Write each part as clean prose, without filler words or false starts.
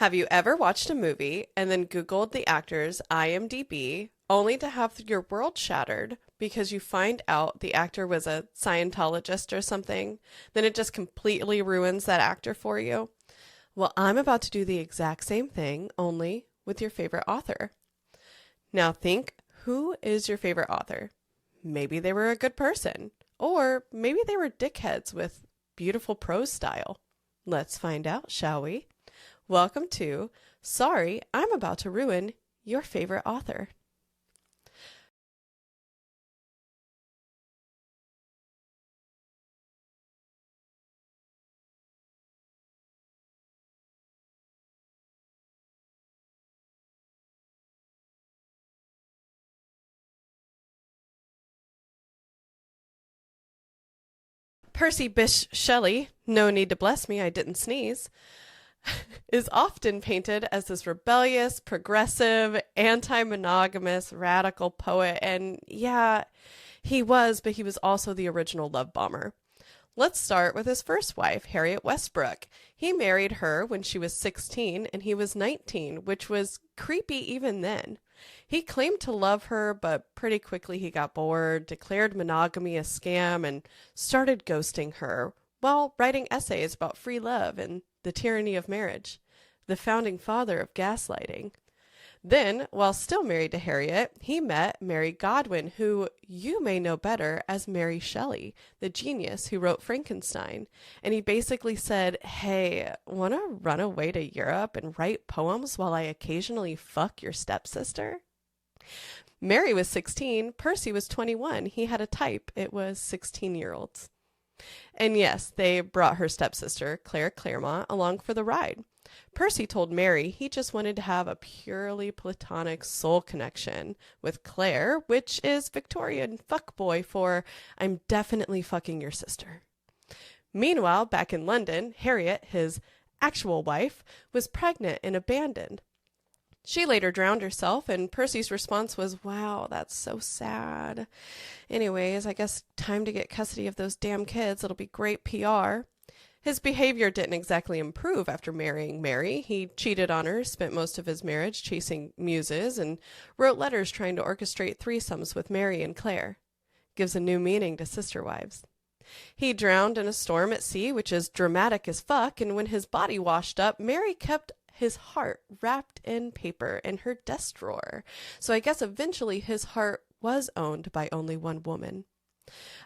Have you ever watched a movie and then Googled the actor's IMDb only to have your world shattered because you find out the actor was a Scientologist or something? Then it just completely ruins that actor for you? Well, I'm about to do the exact same thing, only with your favorite author. Now think, who is your favorite author? Maybe they were a good person, or maybe they were dickheads with beautiful prose style. Let's find out, shall we? Welcome to Sorry, I'm About to Ruin Your Favorite Author. Percy Shelley, no need to bless me, I didn't sneeze, is often painted as this rebellious, progressive, anti-monogamous, radical poet. And yeah, he was, but he was also the original love bomber. Let's start with his first wife, Harriet Westbrook. He married her when she was 16 and he was 19, which was creepy even then. He claimed to love her, but pretty quickly he got bored, declared monogamy a scam, and started ghosting her while writing essays about free love and the tyranny of marriage, the founding father of gaslighting. Then, while still married to Harriet, he met Mary Godwin, who you may know better as Mary Shelley, the genius who wrote Frankenstein. And he basically said, hey, want to run away to Europe and write poems while I occasionally fuck your stepsister? Mary was 16, Percy was 21. He had a type. It was 16-year-olds. And yes, they brought her stepsister, Claire Claremont, along for the ride. Percy told Mary he just wanted to have a purely platonic soul connection with Claire, which is Victorian fuckboy for I'm definitely fucking your sister. Meanwhile, back in London, Harriet, his actual wife, was pregnant and abandoned. She later drowned herself, and Percy's response was, wow, that's so sad. Anyways, I guess time to get custody of those damn kids. It'll be great PR. His behavior didn't exactly improve after marrying Mary. He cheated on her, spent most of his marriage chasing muses, and wrote letters trying to orchestrate threesomes with Mary and Claire. Gives a new meaning to sister wives. He drowned in a storm at sea, which is dramatic as fuck, and when his body washed up, Mary kept his heart wrapped in paper in her desk drawer. So I guess eventually his heart was owned by only one woman.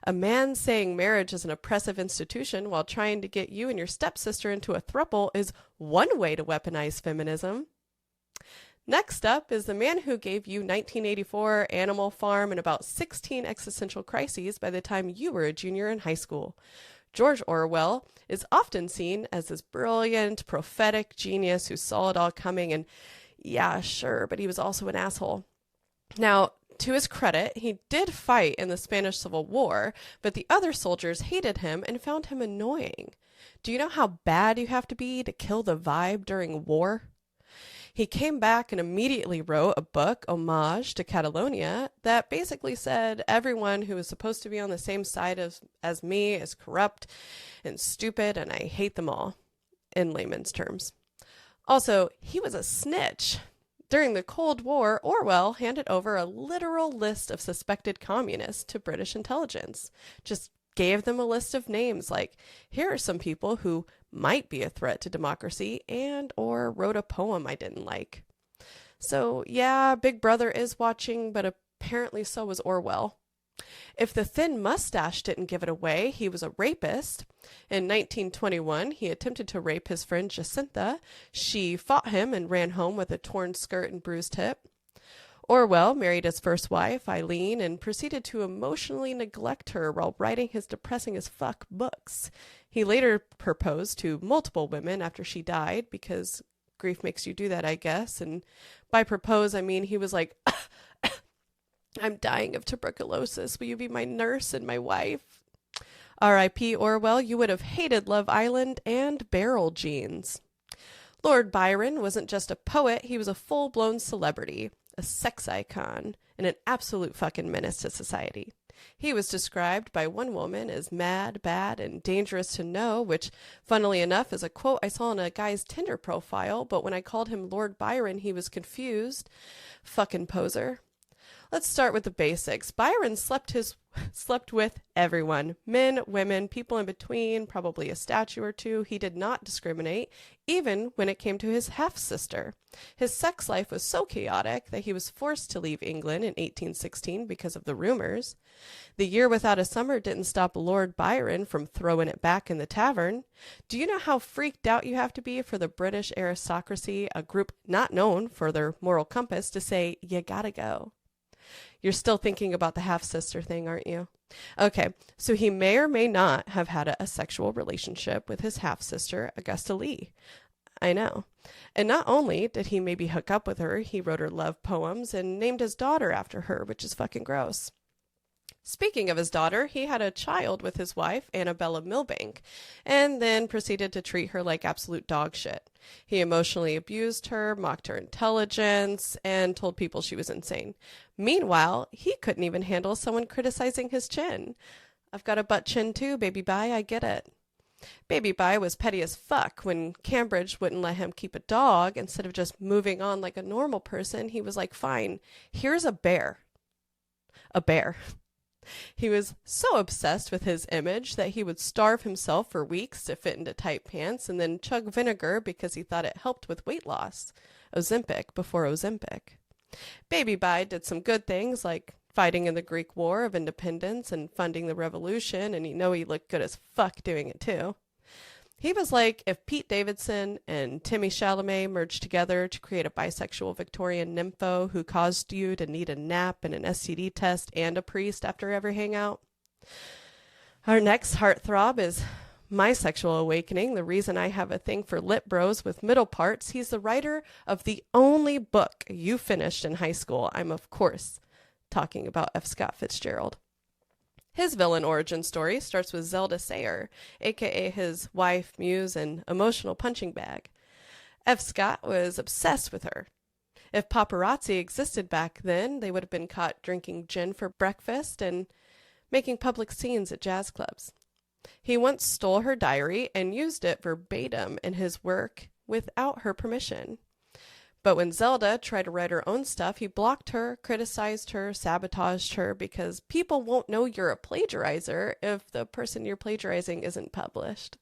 A man saying marriage is an oppressive institution while trying to get you and your stepsister into a throuple is one way to weaponize feminism. Next up is the man who gave you 1984, Animal Farm, and about 16 existential crises by the time you were a junior in high school. George Orwell is often seen as this brilliant, prophetic genius who saw it all coming, and yeah, sure, but he was also an asshole. Now, to his credit, he did fight in the Spanish Civil War, but the other soldiers hated him and found him annoying. Do you know how bad you have to be to kill the vibe during war? He came back and immediately wrote a book, Homage to Catalonia, that basically said everyone who is supposed to be on the same side as me is corrupt and stupid, and I hate them all, in layman's terms. Also, he was a snitch. During the Cold War, Orwell handed over a literal list of suspected communists to British intelligence. Just gave them a list of names like, here are some people who might be a threat to democracy, and or wrote a poem I didn't like. So yeah, Big Brother is watching, but apparently so was Orwell. If the thin mustache didn't give it away, he was a rapist. In 1921, he attempted to rape his friend Jacinta. She fought him and ran home with a torn skirt and bruised hip. Orwell married his first wife, Eileen, and proceeded to emotionally neglect her while writing his depressing as fuck books. He later proposed to multiple women after she died, because grief makes you do that, I guess. And by propose, I mean he was like, I'm dying of tuberculosis. Will you be my nurse and my wife? R.I.P. Orwell, you would have hated Love Island and barrel jeans. Lord Byron wasn't just a poet, he was a full-blown celebrity, a sex icon, and an absolute fucking menace to society. He was described by one woman as mad, bad, and dangerous to know, which, funnily enough, is a quote I saw in a guy's Tinder profile, but when I called him Lord Byron, he was confused. Fucking poser. Let's start with the basics. Byron slept with everyone. Men, women, people in between, probably a statue or two. He did not discriminate, even when it came to his half-sister. His sex life was so chaotic that he was forced to leave England in 1816 because of the rumors. The year without a summer didn't stop Lord Byron from throwing it back in the tavern. Do you know how freaked out you have to be for the British aristocracy, a group not known for their moral compass, to say, you gotta go? You're still thinking about the half-sister thing, aren't you? Okay, so he may or may not have had a sexual relationship with his half-sister, Augusta Lee. I know. And not only did he maybe hook up with her, he wrote her love poems and named his daughter after her, which is fucking gross. Speaking of his daughter, he had a child with his wife, Annabella Milbank, and then proceeded to treat her like absolute dog shit. He emotionally abused her, mocked her intelligence, and told people she was insane. Meanwhile, he couldn't even handle someone criticizing his chin. I've got a butt chin too, baby bye, I get it. Baby bye was petty as fuck. When Cambridge wouldn't let him keep a dog, instead of just moving on like a normal person, he was like, fine, here's a bear. A bear. He was so obsessed with his image that he would starve himself for weeks to fit into tight pants and then chug vinegar because he thought it helped with weight loss. Ozempic before Ozempic. Baby Bye did some good things like fighting in the Greek War of Independence and funding the revolution, and he looked good as fuck doing it too. He was like if Pete Davidson and Timmy Chalamet merged together to create a bisexual Victorian nympho who caused you to need a nap and an STD test and a priest after every hangout. Our next heartthrob is my sexual awakening, the reason I have a thing for lit bros with middle parts. He's the writer of the only book you finished in high school. I'm, of course, talking about F. Scott Fitzgerald. His villain origin story starts with Zelda Sayer, aka his wife, muse, and emotional punching bag. F. Scott was obsessed with her. If paparazzi existed back then, they would have been caught drinking gin for breakfast and making public scenes at jazz clubs. He once stole her diary and used it verbatim in his work without her permission. But when Zelda tried to write her own stuff, he blocked her, criticized her, sabotaged her, because people won't know you're a plagiarizer if the person you're plagiarizing isn't published.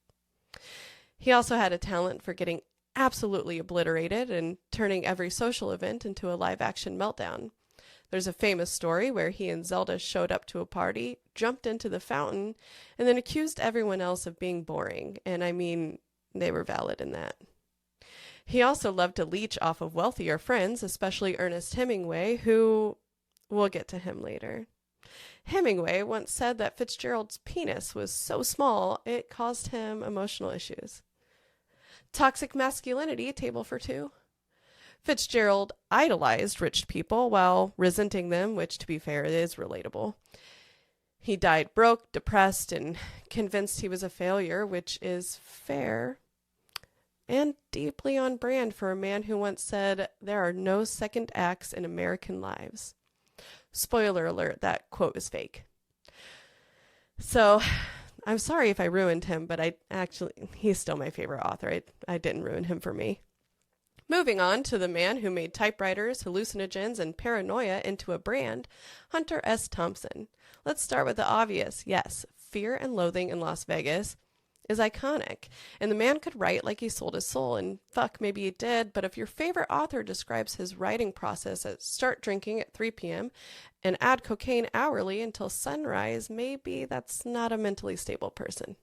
He also had a talent for getting absolutely obliterated and turning every social event into a live-action meltdown. There's a famous story where he and Zelda showed up to a party, jumped into the fountain, and then accused everyone else of being boring. And I mean, they were valid in that. He also loved to leech off of wealthier friends, especially Ernest Hemingway, who, we'll get to him later. Hemingway once said that Fitzgerald's penis was so small it caused him emotional issues. Toxic masculinity, table for two. Fitzgerald idolized rich people while resenting them, which, to be fair, is relatable. He died broke, depressed, and convinced he was a failure, which is fair and deeply on brand for a man who once said, "There are no second acts in American lives." Spoiler alert, that quote is fake. So, I'm sorry if I ruined him, but he's still my favorite author. I didn't ruin him for me. Moving on to the man who made typewriters, hallucinogens, and paranoia into a brand, Hunter S. Thompson. Let's start with the obvious. Yes, Fear and Loathing in Las Vegas is iconic, and the man could write like he sold his soul, and fuck, maybe he did, but if your favorite author describes his writing process as start drinking at 3 p.m. and add cocaine hourly until sunrise, maybe that's not a mentally stable person.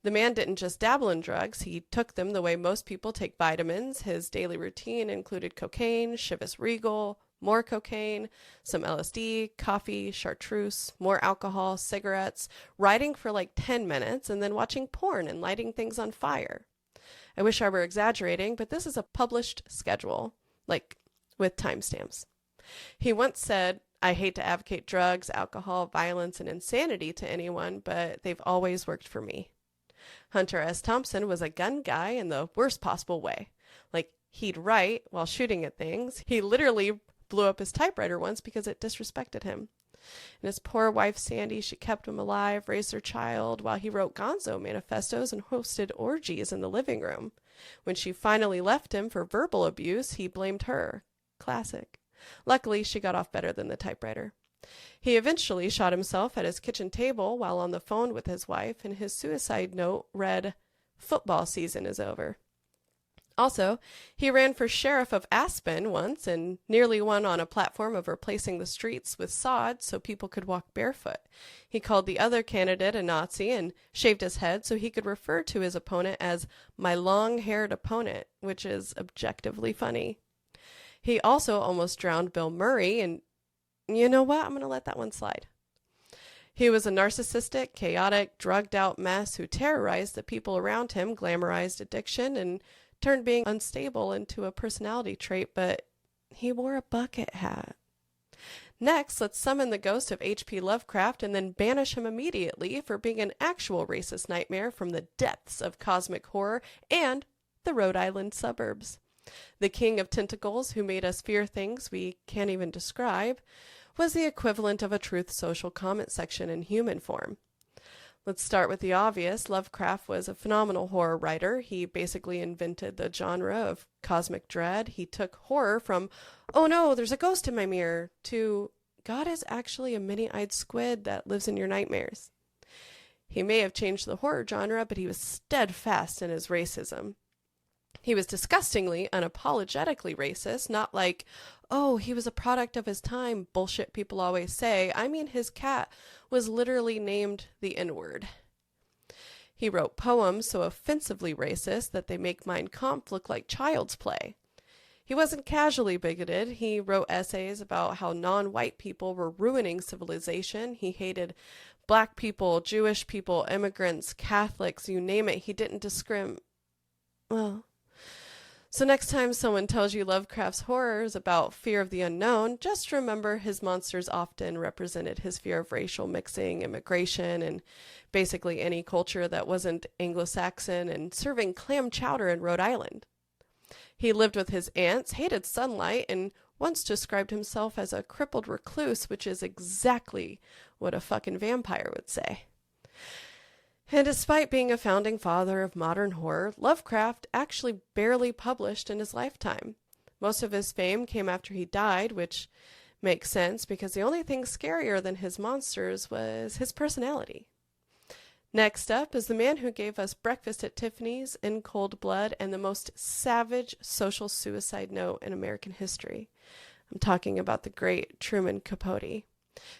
The man didn't just dabble in drugs, he took them the way most people take vitamins. His daily routine included cocaine, Chivas Regal, more cocaine, some LSD, coffee, chartreuse, more alcohol, cigarettes, writing for like 10 minutes, and then watching porn and lighting things on fire. I wish I were exaggerating, but this is a published schedule, like with timestamps. He once said, "I hate to advocate drugs, alcohol, violence, and insanity to anyone, but they've always worked for me." Hunter S. Thompson was a gun guy in the worst possible way. Like, he'd write while shooting at things. He literally blew up his typewriter once because it disrespected him. And his poor wife, Sandy, she kept him alive, raised their child, while he wrote gonzo manifestos and hosted orgies in the living room. When she finally left him for verbal abuse, he blamed her. Classic. Luckily, she got off better than the typewriter. He eventually shot himself at his kitchen table while on the phone with his wife, and his suicide note read, "Football season is over." Also, he ran for sheriff of Aspen once and nearly won on a platform of replacing the streets with sod so people could walk barefoot. He called the other candidate a Nazi and shaved his head so he could refer to his opponent as "my long-haired opponent," which is objectively funny. He also almost drowned Bill Murray, and you know what? I'm going to let that one slide. He was a narcissistic, chaotic, drugged-out mess who terrorized the people around him, glamorized addiction, and turned being unstable into a personality trait, but he wore a bucket hat. Next, let's summon the ghost of H.P. Lovecraft and then banish him immediately for being an actual racist nightmare from the depths of cosmic horror and the Rhode Island suburbs. The king of tentacles who made us fear things we can't even describe was the equivalent of a Truth Social comment section in human form. Let's start with the obvious. Lovecraft was a phenomenal horror writer. He basically invented the genre of cosmic dread. He took horror from, "oh no, there's a ghost in my mirror," to "God is actually a many-eyed squid that lives in your nightmares." He may have changed the horror genre, but he was steadfast in his racism. He was disgustingly, unapologetically racist, not like, "oh, he was a product of his time," bullshit people always say. I mean, his cat was literally named the N-word. He wrote poems so offensively racist that they make Mein Kampf look like child's play. He wasn't casually bigoted. He wrote essays about how non-white people were ruining civilization. He hated black people, Jewish people, immigrants, Catholics, you name it. He didn't discriminate. Well, so next time someone tells you Lovecraft's horror is about fear of the unknown, just remember his monsters often represented his fear of racial mixing, immigration, and basically any culture that wasn't Anglo-Saxon, and serving clam chowder in Rhode Island. He lived with his aunts, hated sunlight, and once described himself as a crippled recluse, which is exactly what a fucking vampire would say. And despite being a founding father of modern horror, Lovecraft actually barely published in his lifetime. Most of his fame came after he died, which makes sense because the only thing scarier than his monsters was his personality. Next up is the man who gave us Breakfast at Tiffany's, In Cold Blood, and the most savage social suicide note in American history. I'm talking about the great Truman Capote,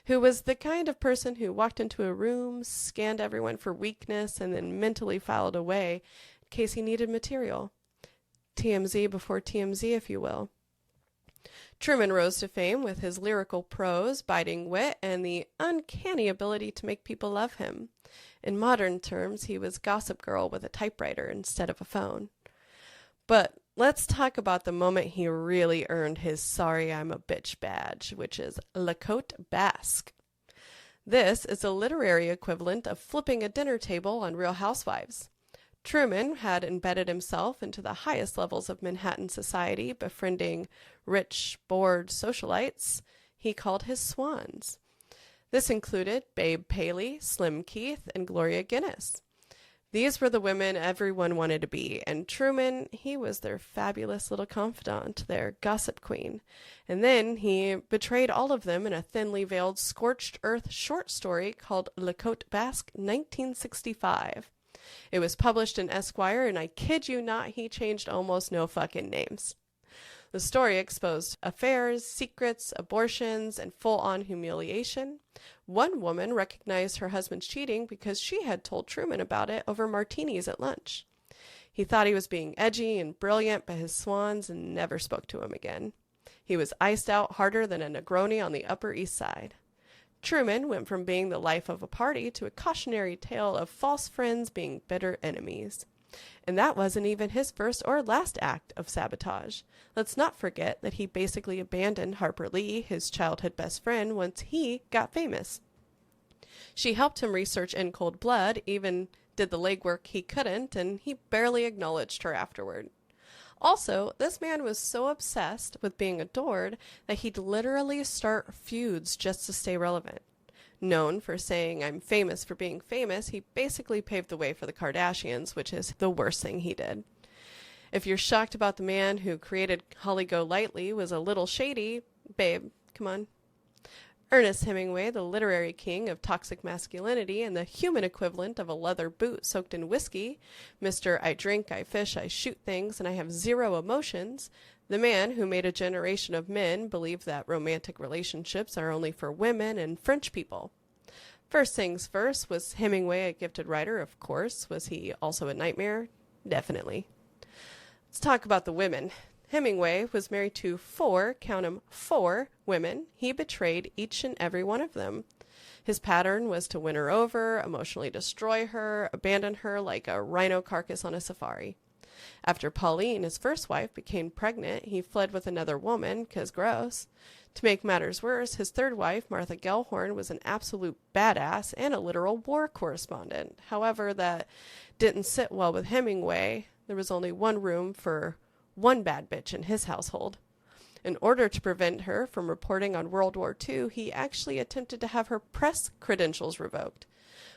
who was the kind of person who walked into a room, scanned everyone for weakness, and then mentally filed away in case he needed material. TMZ before TMZ, if you will. Truman rose to fame with his lyrical prose, biting wit, and the uncanny ability to make people love him. In modern terms, he was Gossip Girl with a typewriter instead of a phone. But let's talk about the moment he really earned his "sorry I'm a bitch" badge, which is La Côte Basque. This is the literary equivalent of flipping a dinner table on Real Housewives. Truman had embedded himself into the highest levels of Manhattan society, befriending rich, bored socialites he called his swans. This included Babe Paley, Slim Keith, and Gloria Guinness. These were the women everyone wanted to be, and Truman, he was their fabulous little confidant, their gossip queen. And then he betrayed all of them in a thinly veiled, scorched earth short story called La Côte Basque, 1965. It was published in Esquire, and I kid you not, he changed almost no fucking names. The story exposed affairs, secrets, abortions, and full-on humiliation. One woman recognized her husband's cheating because she had told Truman about it over martinis at lunch. He thought he was being edgy and brilliant, but his swans never spoke to him again. He was iced out harder than a Negroni on the Upper East Side. Truman went from being the life of a party to a cautionary tale of false friends being bitter enemies. And that wasn't even his first or last act of sabotage. Let's not forget that he basically abandoned Harper Lee, his childhood best friend, once he got famous. She helped him research In Cold Blood, even did the legwork he couldn't, and he barely acknowledged her afterward. Also, this man was so obsessed with being adored that he'd literally start feuds just to stay relevant. Known for saying, "I'm famous for being famous," he basically paved the way for the Kardashians, which is the worst thing he did. If you're shocked about the man who created Holly Golightly was a little shady, babe, come on. Ernest Hemingway, the literary king of toxic masculinity and the human equivalent of a leather boot soaked in whiskey, Mr. I drink, I fish, I shoot things, and I have zero emotions, the man who made a generation of men believe that romantic relationships are only for women and French people. First things first, was Hemingway a gifted writer? Of course. Was he also a nightmare? Definitely. Let's talk about the women. Hemingway was married to count 'em, 4 women. He betrayed each and every one of them. His pattern was to win her over, emotionally destroy her, abandon her like a rhino carcass on a safari. After Pauline, his first wife, became pregnant, he fled with another woman, 'cause gross. To make matters worse, his third wife, Martha Gellhorn, was an absolute badass and a literal war correspondent. However, that didn't sit well with Hemingway. There was only one room for one bad bitch in his household. In order to prevent her from reporting on World War II, he actually attempted to have her press credentials revoked.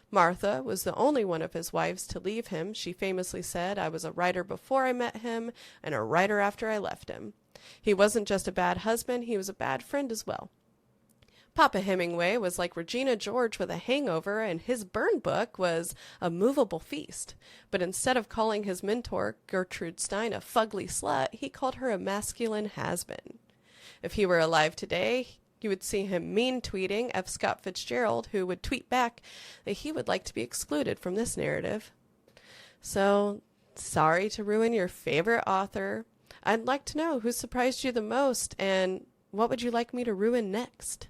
Martha was the only one of his wives to leave him. She famously said, "I was a writer before I met him and a writer after I left him." He wasn't just a bad husband, he was a bad friend as well. Papa Hemingway was like Regina George with a hangover, and his burn book was a movable feast. But instead of calling his mentor, Gertrude Stein, a fugly slut, he called her a masculine has-been. If he were alive today, you would see him mean-tweeting F. Scott Fitzgerald, who would tweet back that he would like to be excluded from this narrative. So, sorry to ruin your favorite author. I'd like to know who surprised you the most, and what would you like me to ruin next?